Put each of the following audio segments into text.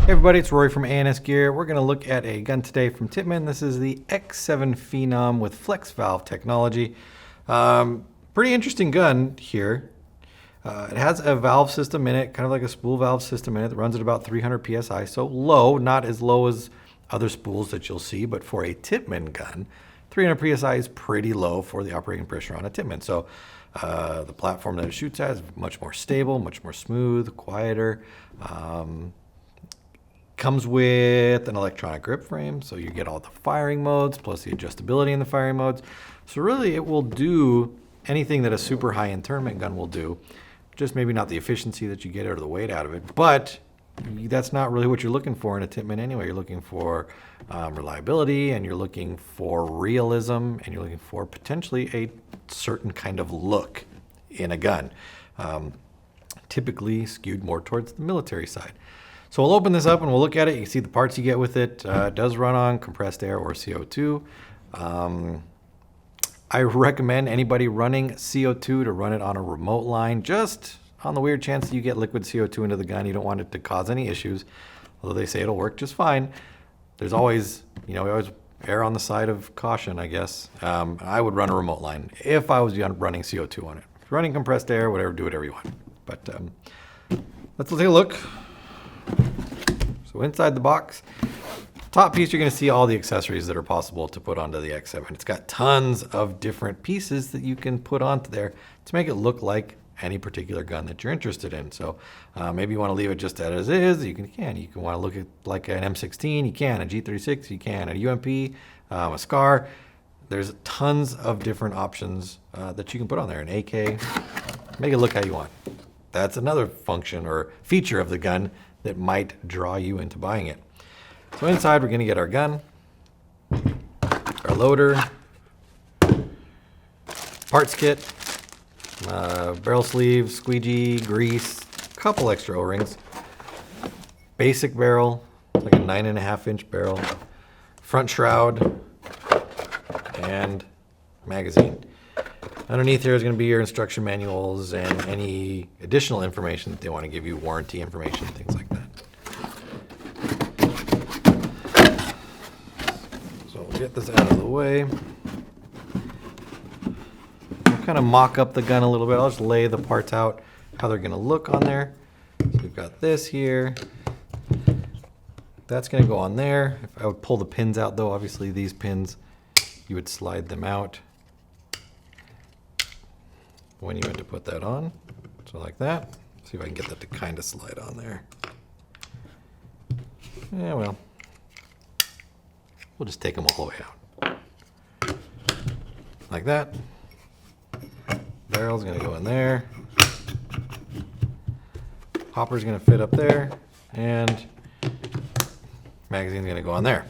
Hey everybody, it's Rory from A&S Gear. We're going to look at a gun today from Tippmann. This is the X7 Phenom with flex valve technology. Pretty interesting gun here. It has a valve system in it, kind of like a spool valve system in it that runs at about 300 psi. So low, not as low as other spools that you'll see, but for a Tippmann gun, 300 psi is pretty low for the operating pressure on a Tippmann. So the platform that it shoots at is much more stable, much more smooth, quieter. Comes with an electronic grip frame, so you get all the firing modes, plus the adjustability in the firing modes. So really it will do anything that a super high-end tournament gun will do, just maybe not the efficiency that you get or the weight out of it, but that's not really what you're looking for in a Tippmann anyway. You're looking for reliability, and you're looking for realism, and you're looking for potentially a certain kind of look in a gun, typically skewed more towards the military side. So we'll open this up and we'll look at it. You can see the parts you get with it. It does run on compressed air or CO2. I recommend anybody running CO2 to run it on a remote line, just on the weird chance that you get liquid CO2 into the gun. You don't want it to cause any issues, although they say it'll work just fine. There's always, we always err on the side of caution, I guess. I would run a remote line if I was running CO2 on it. If you're running compressed air, whatever, do whatever you want. But let's take a look. So inside the box, top piece, you're going to see all the accessories that are possible to put onto the X7. It's got tons of different pieces that you can put onto there to make it look like any particular gun that you're interested in. So maybe you want to leave it just as is. You can want to look at like an M16, you can, a G36, you can, a UMP, a SCAR. There's tons of different options that you can put on there. An AK, make it look how you want. That's another function or feature of the gun that might draw you into buying it. So inside we're going to get our gun, our loader, parts kit, barrel sleeve, squeegee, grease, a couple extra O-rings, basic barrel, like a 9.5-inch barrel, front shroud, and magazine. Underneath here is going to be your instruction manuals and any additional information that they want to give you, warranty information, things like that. So we'll get this out of the way. We'll kind of mock up the gun a little bit. I'll just lay the parts out, how they're going to look on there. So we've got this here. That's going to go on there. If I would pull the pins out though, obviously these pins, you would slide them out when you went to put that on. So like that. See if I can get that to kind of slide on there. Yeah, well, we'll just take them all the way out. Like that. Barrel's gonna go in there. Hopper's gonna fit up there. And magazine's gonna go on there.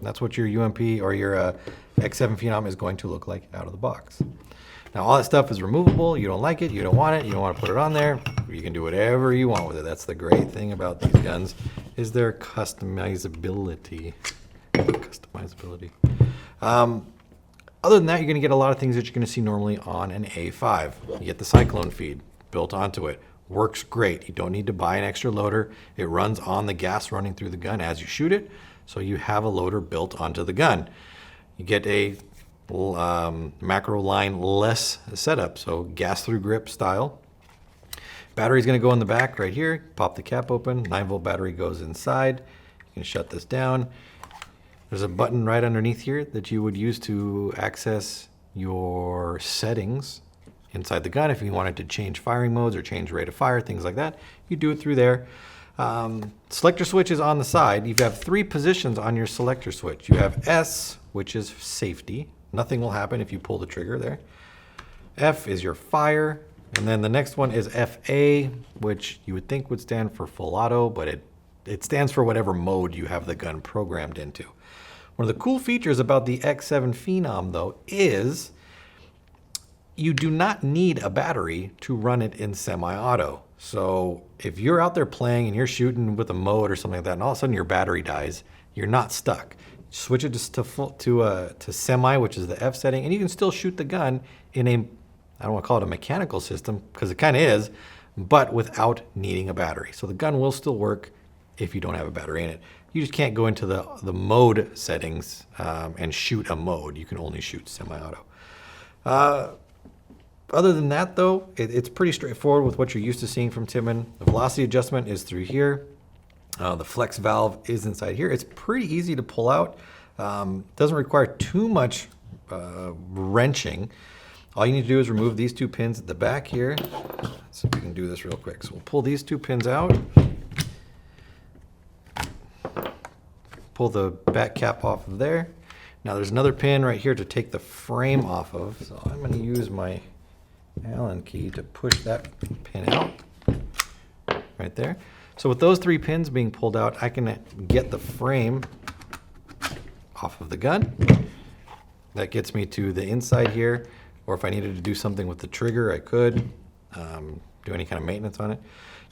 That's what your UMP or your X7 Phenom is going to look like out of the box. Now all that stuff is removable. You don't like it, you don't want it, you don't want to put it on there. You can do whatever you want with it. That's the great thing about these guns, is their customizability. Other than that, you're going to get a lot of things that you're going to see normally on an A5. You get the Cyclone feed built onto it. Works great. You don't need to buy an extra loader. It runs on the gas running through the gun as you shoot it. So you have a loader built onto the gun. You get a macro line less setup, so gas through grip style. Battery's going to go in the back right here. Pop the cap open. 9-volt battery goes inside. You can shut this down. There's a button right underneath here that you would use to access your settings inside the gun. If you wanted to change firing modes or change rate of fire, things like that, you do it through there. Selector switch is on the side. You have 3 positions on your selector switch. You have S, which is safety. Nothing will happen if you pull the trigger there. F is your fire. And then the next one is FA, which you would think would stand for full auto, but it stands for whatever mode you have the gun programmed into. One of the cool features about the X7 Phenom, though, is you do not need a battery to run it in semi-auto. So if you're out there playing and you're shooting with a mode or something like that, and all of a sudden your battery dies, you're not stuck. Switch it just to semi, which is the F setting, and you can still shoot the gun in a, I don't want to call it a mechanical system, because it kind of is, but without needing a battery. So the gun will still work if you don't have a battery in it. You just can't go into the mode settings and shoot a mode. You can only shoot semi-auto. Other than that, though, it's pretty straightforward with what you're used to seeing from Tippmann. The velocity adjustment is through here. The flex valve is inside here. It's pretty easy to pull out. Doesn't require too much wrenching. All you need to do is remove these 2 pins at the back here. So we can do this real quick. So we'll pull these 2 pins out. Pull the back cap off of there. Now there's another pin right here to take the frame off of. So I'm going to use my Allen key to push that pin out right there. So with those 3 pins being pulled out, I can get the frame off of the gun. That gets me to the inside here, or if I needed to do something with the trigger, I could do any kind of maintenance on it.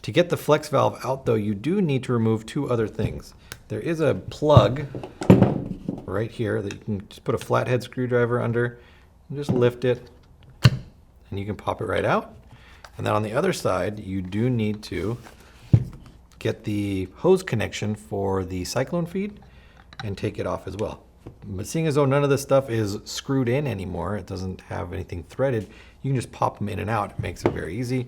To get the flex valve out, though, you do need to remove 2 other things. There is a plug right here that you can just put a flathead screwdriver under and just lift it, and you can pop it right out. And then on the other side, you do need to get the hose connection for the cyclone feed and take it off as well. But seeing as though none of this stuff is screwed in anymore, it doesn't have anything threaded, you can just pop them in and out. It makes it very easy.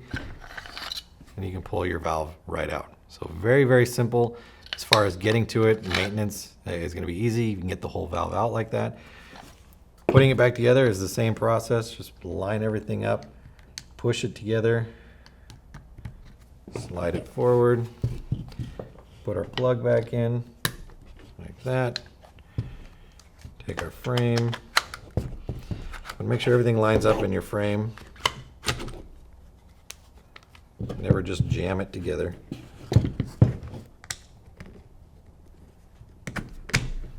And you can pull your valve right out. So very, very simple. As far as getting to it, maintenance is going to be easy. You can get the whole valve out like that. Putting it back together is the same process. Just line everything up, push it together, slide it forward, put our plug back in like that. Take our frame, but make sure everything lines up in your frame. Never just jam it together.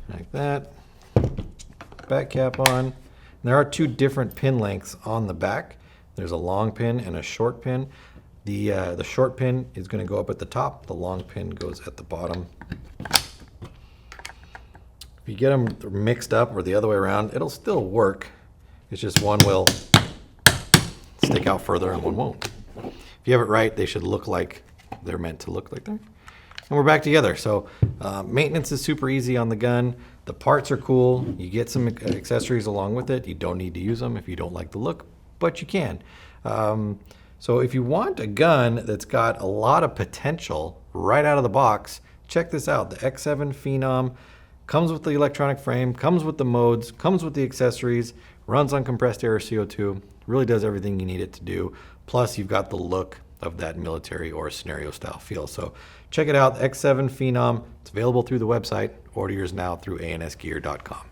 Like that. Back cap on. And there are 2 different pin lengths on the back. There's a long pin and a short pin. The short pin is going to go up at the top. The long pin goes at the bottom. If you get them mixed up or the other way around, it'll still work. It's just one will stick out further and one won't. If you have it right, they should look like they're meant to look like that. And we're back together. So maintenance is super easy on the gun. The parts are cool. You get some accessories along with it. You don't need to use them if you don't like the look, but you can. So if you want a gun that's got a lot of potential right out of the box, check this out. The X7 Phenom comes with the electronic frame, comes with the modes, comes with the accessories, runs on compressed air or CO2, really does everything you need it to do. Plus you've got the look of that military or scenario style feel. So check it out, X7 Phenom. It's available through the website. Order yours now through ansgear.com.